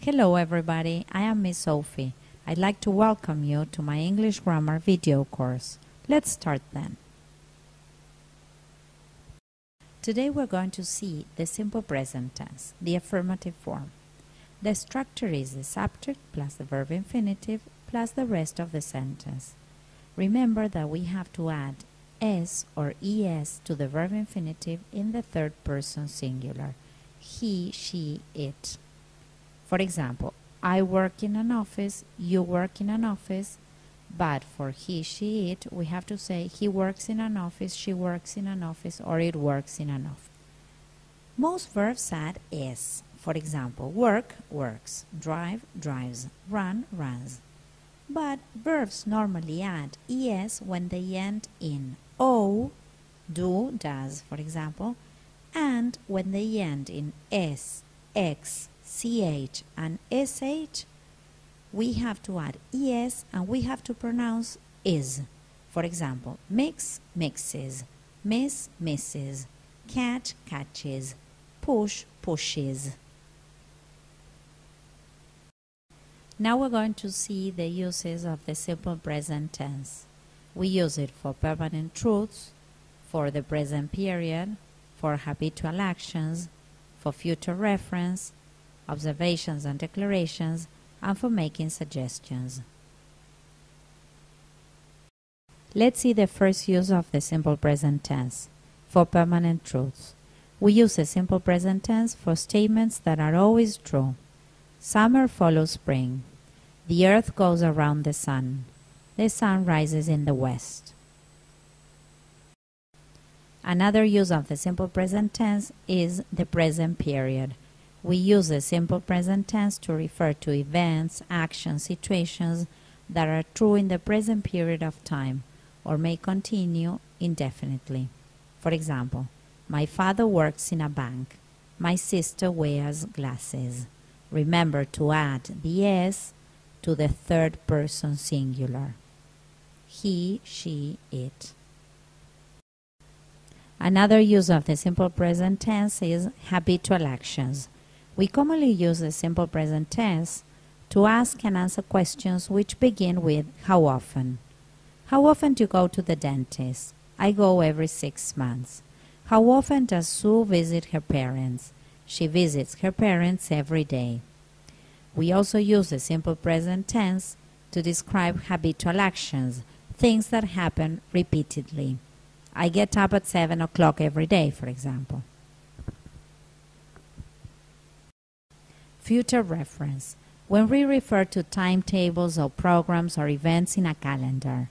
Hello everybody, I am Miss Sophie. I'd like to welcome you to my English grammar video course. Let's start then. Today we're going to see the simple present tense, the affirmative form. The structure is the subject plus the verb infinitive plus the rest of the sentence. Remember that we have to add s or es to the verb infinitive in the third person singular. He, she, it. For example, I work in an office, you work in an office, but for he, she, it, we have to say he works in an office, she works in an office, or it works in an office. Most verbs add s. For example, work, works, drive, drives, run, runs. But verbs normally add es when they end in o, do, does, for example, and when they end in s, x, ch, and sh, we have to add es and we have to pronounce is. For example, mix, mixes, miss, misses, catch, catches, push, pushes. Now we're going to see the uses of the simple present tense. We use it for permanent truths, for the present period, for habitual actions, for future reference, observations and declarations, and for making suggestions. Let's see the first use of the simple present tense, for permanent truths. We use the simple present tense for statements that are always true. Summer follows spring. The earth goes around the sun. The sun rises in the west. Another use of the simple present tense is the present period. We use the simple present tense to refer to events, actions, situations that are true in the present period of time or may continue indefinitely. For example, my father works in a bank. My sister wears glasses. Remember to add the s to the third person singular. He, she, it. Another use of the simple present tense is habitual actions. We commonly use the simple present tense to ask and answer questions which begin with how often. How often do you go to the dentist? I go every 6 months. How often does Sue visit her parents? She visits her parents every day. We also use the simple present tense to describe habitual actions, things that happen repeatedly. I get up at 7 o'clock every day, for example. Future reference. When we refer to timetables or programs or events in a calendar.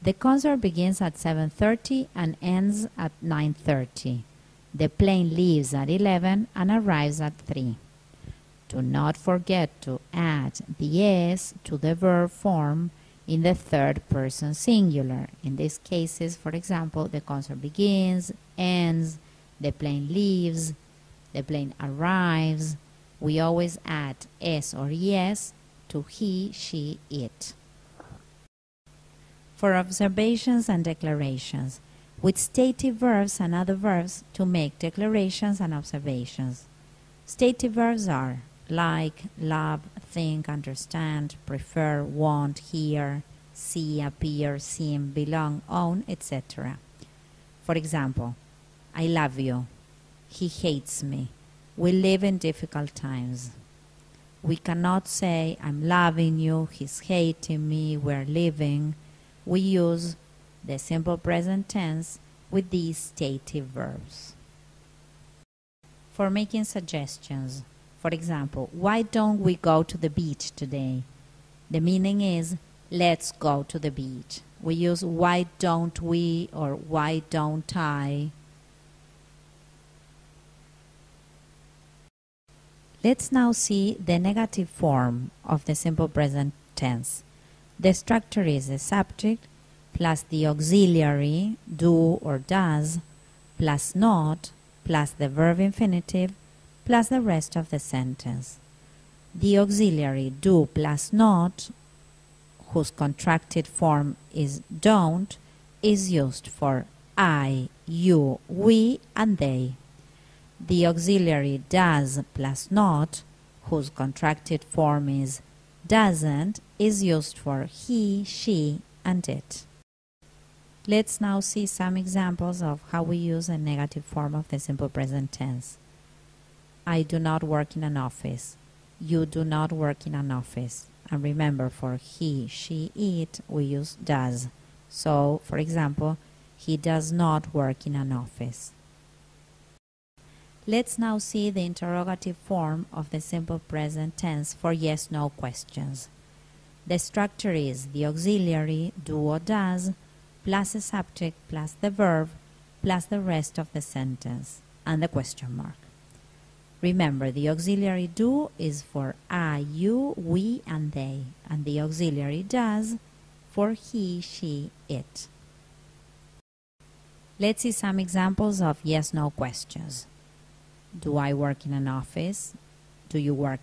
The concert begins at 7:30 and ends at 9:30. The plane leaves at 11 and arrives at 3. Do not forget to add the s to the verb form in the third person singular. In these cases, for example, the concert begins, ends, the plane leaves, the plane arrives. We always add s or es to he, she, it. For observations and declarations, with stative verbs and other verbs to make declarations and observations. Stative verbs are like, love, think, understand, prefer, want, hear, see, appear, seem, belong, own, etc. For example, I love you. He hates me. We live in difficult times. We cannot say, I'm loving you, he's hating me, we're living. We use the simple present tense with these stative verbs. For making suggestions, for example, why don't we go to the beach today? The meaning is, let's go to the beach. We use why don't we or why don't I. Let's now see the negative form of the simple present tense. The structure is the subject plus the auxiliary do or does plus not plus the verb infinitive plus the rest of the sentence. The auxiliary do plus not, whose contracted form is don't, is used for I, you, we, and they. The auxiliary does plus not, whose contracted form is doesn't, is used for he, she, and it. Let's now see some examples of how we use a negative form of the simple present tense. I do not work in an office. You do not work in an office. And remember, for he, she, it, we use does. So, for example, he does not work in an office. Let's now see the interrogative form of the simple present tense for yes-no questions. The structure is the auxiliary do or does plus a subject plus the verb plus the rest of the sentence and the question mark. Remember, the auxiliary do is for I, you, we, and they, and the auxiliary does for he, she, it. Let's see some examples of yes-no questions. Do I work in an office? Do you work